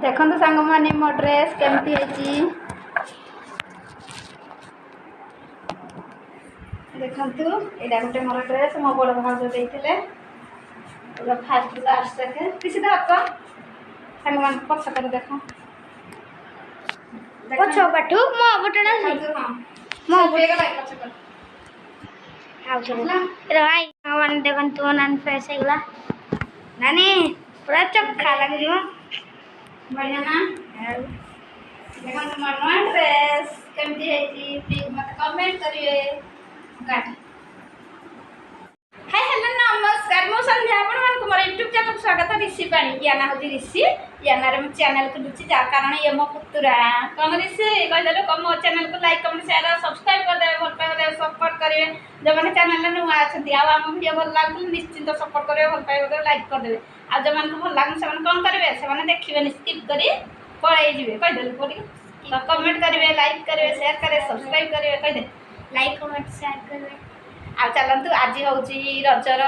देखो सांग मैंने मो ड्रेस केमती देखु यहाँ गोटे मोर ड्रेस मो बड़ भाज देते फास्ट लास्ट देखे किसी हाथ सांग मान पछ कर देख पछ पाठू मो बटना मो पछ कर भाई मान देखन तू नान फ्रेश हेगला नानी पूरा चोखा लग बढ़िया ना देखो मोर नया ड्रेस केमती प्लीज मत कमेंट करिए हाय हेलो नमस्कार मो संध्या आपण मान मोर यूट्यूब चैनल स्वागत ऋषि पाणी या ना होजी ऋषि या ना रे चैनल को रुचि जा कारण ये मो पुतुरा कौन ऋषि कह देलो कम मो चैनल को लाइक कमेंट शेयर सब्सक्राइब कर देबे भल पाए देबे सपोर्ट करिवे जो माने चैनल नु आछथि आ हम वीडियो भल लागल निश्चित सपोर्ट करिवे भल पाए देबे लाइक कर देबे आ जो मान भल लागल से मान कोन करिवे से माने देखिबे स्किप करी पळाई जिवे कह देलो पड़ी तो कमेंट करिवे लाइक करिवे शेयर करिवे सब्सक्राइब करिवे कह दे लाइक कमेंट शेयर करिवे आ चलतु आज हूँ रजर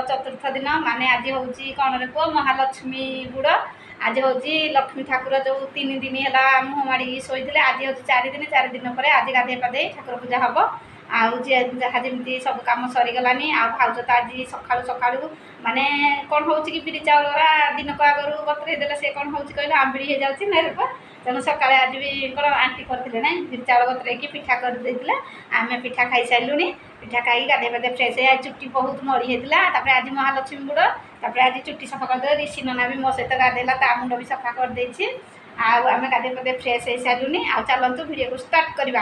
चतुर्थ दिन माने आज हूँ कौन रे पुओ महालक्ष्मी बुड़ आज हूँ लक्ष्मी ठाकुर जो 3 दिन है मुह माड़ी शोते आज हूँ 4 दिन पर आज गाधे पाधे ठाकुर पूजा हम आउ जहाँ जमी सब कम सरीगलानी आ भाज तो आज सका सका माने कौन हो कि बिरी चाउल दिन को आगु बतरे देले से कौन हो कहले आंबिड़ी हो जाऊँगी ना रूप तेणु सका आज भी कौन आंटी करते ना बिरी चाउल बतरे पिठा कर आम पिठा खाई सारूँ पिठा खाई गाधे पाधे फ्रेश है चुट्टी बहुत मड़ी होता आज महालक्ष्मी बुड़ आज चुट्टी सफा करदे ऋषि नना भी मो सहित गाधेला ता मुंड भी सफा कर देछि आम गाधे पाधे फ्रेश हो सारूँ आ चलतु वीडियो को स्टार्ट करवा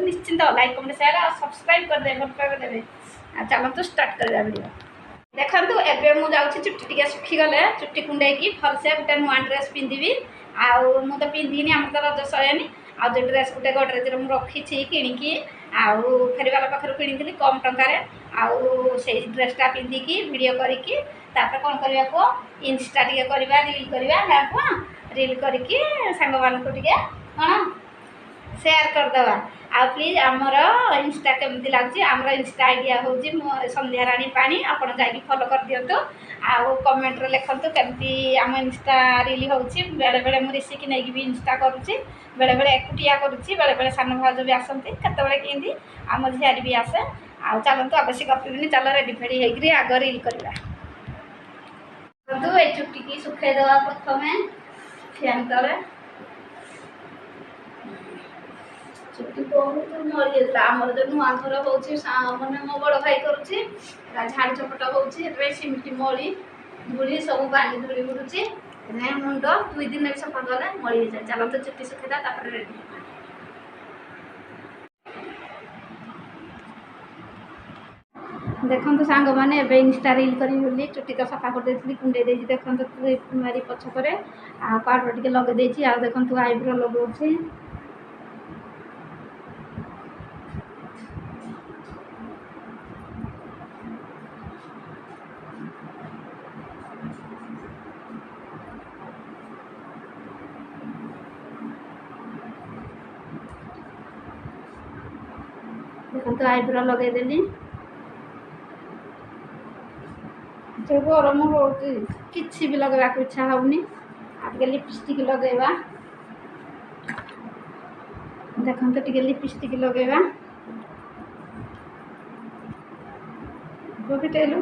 निश्चिंत लाइक कमेंट शेयर और सब्सक्राइब कर देबे भल देबे चलतु स्टार्ट करवा वीडियो देखु एवं मुझे चुट्टी टे सुखी गले चुट्टी कुंडे भलसे गोटे नुआ ड्रेस पिंधि आउ तो पिंधिनी आम तो रज सयानी आ जो ड्रेस गोटे गडरेज मुझे रखी किणिकी आउ फेरीवाला पाखर किणी कम टकर आउ से ड्रेसटा पिंधिकी वीडियो करिकी तापर कौन करवा पुओ इंस्टा टे करवा रील करवा ना पुओ रील करके सांग मान को टे कौन शेयर करदे आ प्लीज आमर इंस्टा केमती लगे आमर इंस्टा आईडिया हूँ संध्या राणी पानी आपड़ जाकि फॉलो कर दिंतु आउ कमेंट लिखतु केमती आम इंस्टा रील हो बेले बेले मुझे ऋषि नहीं भी इंस्टा करुच्ची बेले बेले एकुटिया करुच्ची बेले बेले सान भाज भी आसती केतबे केमती आम झियारी भी आसे आ चलतु आबश्यक गपी चल रेडी फेडी होगी आग रील करवा ये चुट्टी की सुखेदवा प्रथम फैन तले चुट्टी बहुत मरी जाता आमर जो नुआ घर हो मैंने मो बड़ भाई करुच्ची झाड़ चपट होमिटी मली धूली सब बाली धूली उड़ुची मुंड 2 दिन भी सफा कले मरी जाए चलते चुट्टी सुखेदा रेडी देखो सांग मैंने इंस्टा रील करी चुट्टी तो सफा कर कुंडे देखो मारी पछक पाउडर टे लगे देखो आईब्रो लगे देखो आईब्रो लगेदेली जो गरम हो कि भी लगेगा इच्छा होनी आगे लिपस्टिक लगेगा देखो तो टे लिपस्टिक लगेगा फिटेलु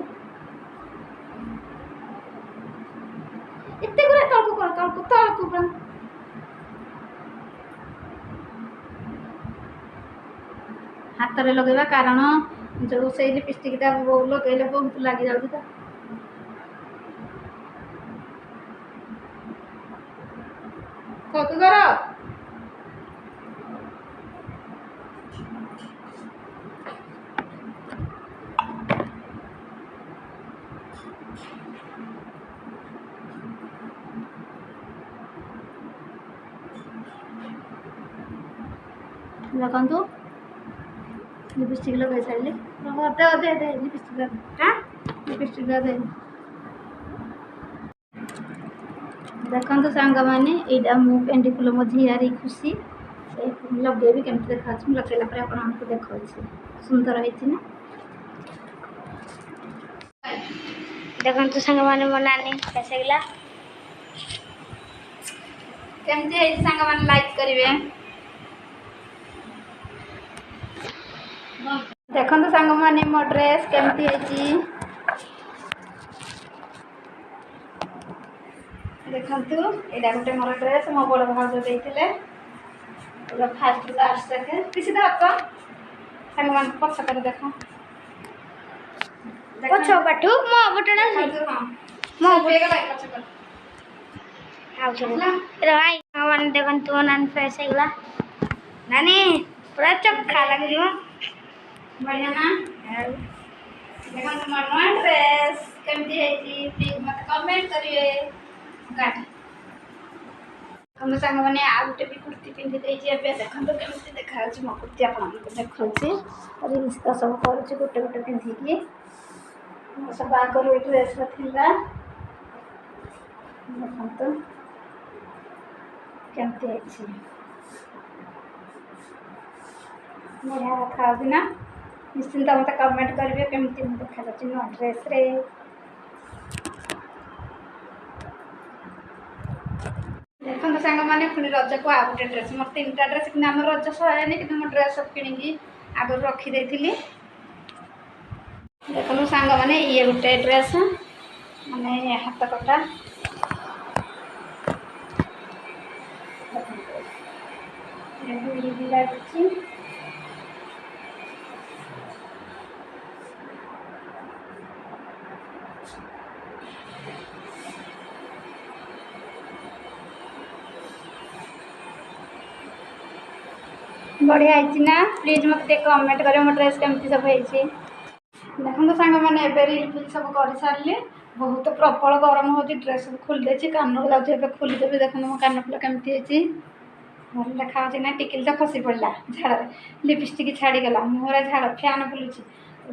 एते गुरा तलकु कर तलकु पूरा हाथ में लगेगा कारण जो से लिपस्टिकटा लगे बहुत लग जाऊँगी तलकु कर देखु लिपस्टिक लगे सारे दे दे लिपस्टिक हाँ लिपस्टिक दे देखो सांग मैंने यहाँ मुझे पेंडी फुल मो झियारी खुशी से लगे केमती देखा लगेला आपको देखा सुंदर होती देखो सांग मैंने मो नानी कैसे गला କେମିତି ହେଇଛି ସାଙ୍ଗମାନେ ଲାଇକ୍ କରିବେ। ଦେଖନ୍ତୁ ସାଙ୍ଗମାନେ ମୋ ଡ୍ରେସ୍ କେମିତି ହେଇଛି। ଦେଖନ୍ତୁ ଏଇଟା ଗୋଟେ ମୋର ଡ୍ରେସ୍ ମୋ ବଡ଼ ଭାଉଜ ଦେଇଥିଲେ। ଏଇଟା ଫାଷ୍ଟ ଲାଷ୍ଟ ଯାକେ କିଛି ଧର ସାଙ୍ଗମାନଙ୍କୁ ପଛ କରି ଦେଖ। ପଛ ପାଠୁ ମୋ ପଟଟା ମୋ ମାନେ ଦେଖନ୍ତୁ ନାନୀ ଫ୍ରେସ୍ ହେଇଗଲା। ନାନୀ ପୁରା ଚୋଖା ଲାଗିବ। ବଢ଼ିଆ ନା? ଦେଖନ୍ତୁ ମୋ ନୂଆ ଡ୍ରେସ୍ କେମିତି ହେଇଛି ପ୍ଲିଜ୍ ମୋତେ କମେଣ୍ଟ କରିବେ। ଦେଖନ୍ତୁ ସାଙ୍ଗମାନେ ଆଉ ଗୋଟେ ବି କୁର୍ତ୍ତି ପିନ୍ଧି ଦେଇଛି ଏବେ। ଦେଖନ୍ତୁ କେମିତି ଦେଖାଯାଉଛି ମୋ କୁର୍ତ୍ତି ଆପଣମାନଙ୍କୁ ଦେଖାଉଛି। ରିଲ୍ସ ତ ସବୁ କରୁଛି ଗୋଟେ ଗୋଟେ ପିନ୍ଧିକି। ସବୁ ଆଗରୁ ଏଇ ଡ୍ରେସ୍ର ଥିଲା। ଦେଖନ୍ତୁ କେମିତି ହେଇଛି ବଢ଼ିଆ ଦେଖାଯାଉଛି ନା? ନିଶ୍ଚିନ୍ତ ମୋତେ କମେଣ୍ଟ କରିବେ କେମିତି ମୁଁ ଦେଖାଯାଉଛି ନୂଆ ଡ୍ରେସ୍ରେ। ଦେଖନ୍ତୁ ସାଙ୍ଗମାନେ ପୁଣି ରଜକୁ ଆଉ ଗୋଟେ ଡ୍ରେସ୍ ମୋର 3ଟା ଡ୍ରେସ୍ କିନ୍ତୁ ଆମର ରଜ ସରିନି କିନ୍ତୁ ମୁଁ ଡ୍ରେସ୍ ସବୁ କିଣିକି ଆଗରୁ ରଖିଦେଇଥିଲି। ଦେଖନ୍ତୁ ସାଙ୍ଗମାନେ ଇଏ ଗୋଟେ ଡ୍ରେସ୍ ମାନେ ହାତ କଟା। ଦେଖନ୍ତୁ ଲାଗୁଛି। ବଢ଼ିଆ ହେଇଛି ନା? ପ୍ଲିଜ୍ ମୋତେ ଟିକେ କମେଣ୍ଟ କରିବେ ମୋ ଡ୍ରେସ୍ କେମିତି ସବୁ ହେଇଛି। ଦେଖନ୍ତୁ ସାଙ୍ଗମାନେ ଏବେ ରିଲ୍ ଫିଲ୍ ସବୁ କରିସାରିଲି। ବହୁତ ପ୍ରବଳ ଗରମ ହେଉଛି। ଡ୍ରେସ୍ ସବୁ ଖୋଲି ଦେଇଛି କାନକୁ ଯାଉଛି ଏବେ ଖୋଲିଦେବି। ଦେଖନ୍ତୁ ମୋ କାନଫୁଲ କେମିତି ହେଇଛି ଭଲ ଦେଖାଯାଉଛି ନା? ଟିକିଲି ତ ଖସି ପଡ଼ିଲା ଝାଳରେ। ଲିପଷ୍ଟିକ୍ ଛାଡ଼ିଗଲା ମୁହଁରେ ଝାଳ ଫ୍ୟାନ୍ ବୁଲୁଛି।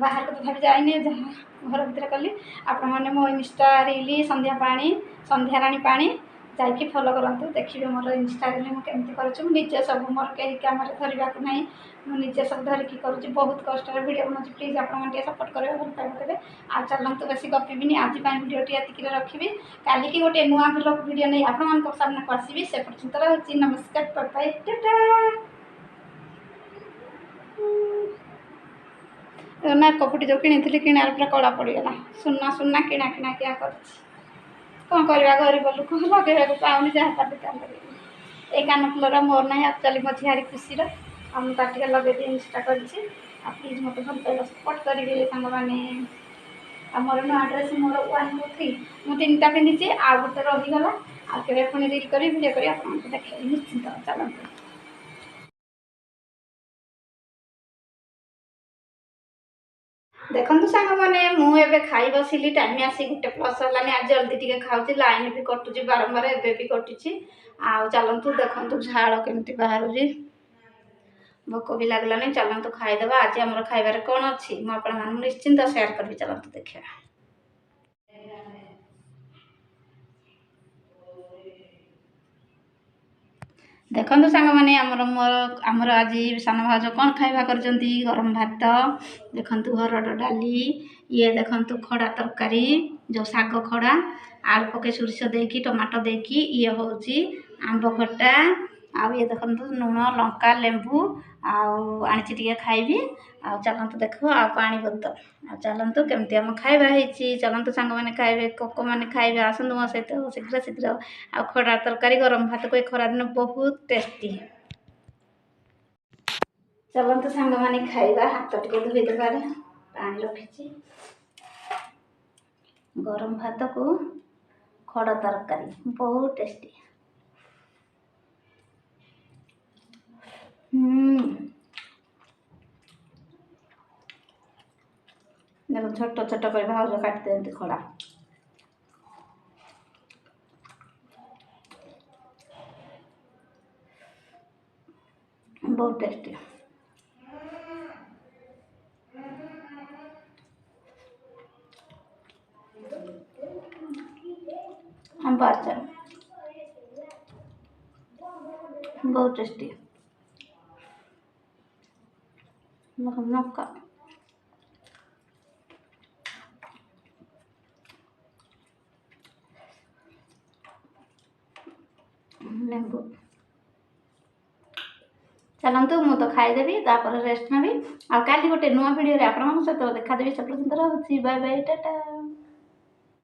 ବାହାରକୁ ତଥାପି ଯାଇନି ଯାହା ଘର ଭିତରେ କଲି। ଆପଣମାନେ ମୋ ଇନଷ୍ଟା ରିଲ୍ ସନ୍ଧ୍ୟାରାଣୀ ପାଣି ଯାଇକି ଫଲୋ କରନ୍ତୁ। ଦେଖିବେ ମୋର ଇନଷ୍ଟା ରିଲ୍ ମୁଁ କେମିତି କରୁଛି। ମୁଁ ନିଜେ ସବୁ ମୋର କେହି କ୍ୟାମେରା ଧରିବାକୁ ନାହିଁ। ମୁଁ ନିଜେ ସବୁ ଧରିକି କରୁଛି। ବହୁତ କଷ୍ଟରେ ଭିଡ଼ିଓ ବନଉଛି। ପ୍ଲିଜ୍ ଆପଣମାନେ ଟିକେ ସପୋର୍ଟ କରିବେ ଭଲ ପାଇବା ଦେବେ। ଆଉ ଚାଲନ୍ତୁ ବେଶୀ ଗପିବିନି ଆଜି ପାଇଁ ଭିଡ଼ିଓଟି ଏତିକିରେ ରଖିବି। କାଲିକି ଗୋଟେ ନୂଆ ବ୍ଲଗ୍ ଭିଡ଼ିଓ ନେଇ ଆପଣମାନଙ୍କ ସାମ୍ନାକୁ ଆସିବି। ସେ ପର୍ଯ୍ୟନ୍ତ ରହୁଛି ନମସ୍କାର ବାଏ ଟାଟା। ନାକ ଫୁଟି ଯେଉଁ କିଣିଥିଲି କିଣାରେ ପୁରା କଳା ପଡ଼ିଗଲା। ସୁନା କିଣା କିଆ କରୁଛି। କ'ଣ କରିବା ଗରିବ ଲୋକ ଲଗେଇବାକୁ ପାଉନି ଯାହା ପାରୁଛି ତାହା ଲଗେଇବି। ଏଇ କାନଫୁଲର ମୋର ନାହିଁ ଆକ୍ଚୁଆଲି ମୋ ଝିଆରୀ ଖୁସିର। ଆଉ ମୁଁ ତାର ଟିକେ ଲଗେଇଦେଇ ଇନଷ୍ଟା କରିଛି। ଆଉ ପ୍ଲିଜ୍ ମୋତେ ଭଲ ପାଇବା ସପୋର୍ଟ କରିବେ ସାଙ୍ଗମାନେ। ଆଉ ମୋର ନୂଆ ଡ୍ରେସ୍ ମୋର 1 2 3 ମୁଁ 3ଟା ପିନ୍ଧିଛି ଆଉ ଗୋଟେ ରହିଗଲା। ଆଉ କେବେ ପୁଣି ରିଲ୍ କରି ଭିଡ଼ିଓ କରି ଆପଣଙ୍କୁ ଦେଖେଇବି ନିଶ୍ଚିନ୍ତ। ଚାଲନ୍ତୁ ଦେଖନ୍ତୁ ସାଙ୍ଗମାନେ ମୁଁ ଏବେ ଖାଇ ବସିଲି। ଟାଇମ୍ ଆସି 1+ ହେଲାନି। ଆଜି ଜଲ୍ଦି ଟିକେ ଖାଉଛି। ଲାଇନ୍ ବି କଟୁଛି ବାରମ୍ବାର ଏବେ ବି କଟୁଛି। ଆଉ ଚାଲନ୍ତୁ ଦେଖନ୍ତୁ ଝାଳ କେମିତି ବାହାରୁଛି। ଭୋକ ବି ଲାଗିଲାନି। ଚାଲନ୍ତୁ ଖାଇଦେବା। ଆଜି ଆମର ଖାଇବାରେ କ'ଣ ଅଛି ମୁଁ ଆପଣମାନଙ୍କୁ ନିଶ୍ଚିନ୍ତ ସେୟାର କରିବି। ଚାଲନ୍ତୁ ଦେଖିବା। ଦେଖନ୍ତୁ ସାଙ୍ଗମାନେ ଆମର ଆଜି ସାନ ଭାଉଜ କ'ଣ ଖାଇବା କରିଛନ୍ତି। ଗରମ ଭାତ ଦେଖନ୍ତୁ ହରଡ଼ ଡାଲି ଇଏ ଦେଖନ୍ତୁ ଖଡ଼ା ତରକାରୀ ଯେଉଁ ଶାଗ ଖଡ଼ା ଆଳୁ ପକେଇ ସୋରିଷ ଦେଇକି ଟମାଟୋ ଦେଇକି ଇଏ ହେଉଛି ଆମ୍ବ ଖଟା। ଆଉ ଇଏ ଦେଖନ୍ତୁ ଲୁଣ ଲଙ୍କା ଲେମ୍ବୁ ଆଉ ଆଣିଛି ଟିକେ ଖାଇବି। ଆଉ ଚାଲନ୍ତୁ ଦେଖିବ ଆଉ ପାଣି ବୋତଲ। ଆଉ ଚାଲନ୍ତୁ କେମିତି ଆମ ଖାଇବା ହେଇଛି। ଚାଲନ୍ତୁ ସାଙ୍ଗମାନେ ଖାଇବେ କୋକମାନେ ଖାଇବେ ଆସନ୍ତୁ ମୋ ସହିତ ଶୀଘ୍ର। ଆଉ ଖଡ଼ା ତରକାରୀ ଗରମ ଭାତକୁ ଏ ଖରାଦିନ ବହୁତ ଟେଷ୍ଟି। ଚାଲନ୍ତୁ ସାଙ୍ଗମାନେ ଖାଇବା। ହାତ ଟିକେ ଧୋଇଦେବାରେ ପାଣି ରଖିଛି। ଗରମ ଭାତକୁ ଖଡ଼ା ତରକାରୀ ବହୁତ ଟେଷ୍ଟି। ଦେଖ ଛୋଟ ଛୋଟ କରି ଭାଉଜ କାଟି ଦିଅନ୍ତି ଖଡ଼ା। ବହୁତ ଟେଷ୍ଟି। ଆମ୍ବ ଆଚାର ବହୁତ ଟେଷ୍ଟି। ଲଙ୍କା ଲେମ୍ବୁ ଚାଲନ୍ତୁ ମୁଁ ତ ଖାଇଦେବି ତାପରେ ରେଷ୍ଟ ନେବି ଆଉ କାଲି ଗୋଟେ ନୂଆ ଭିଡ଼ିଓରେ ଆପଣମାନଙ୍କ ସହିତ ଦେଖାଦେବି। ସେ ପର୍ଯ୍ୟନ୍ତ ରହୁଛି ବାଏ ବାଏ ଟାଟା।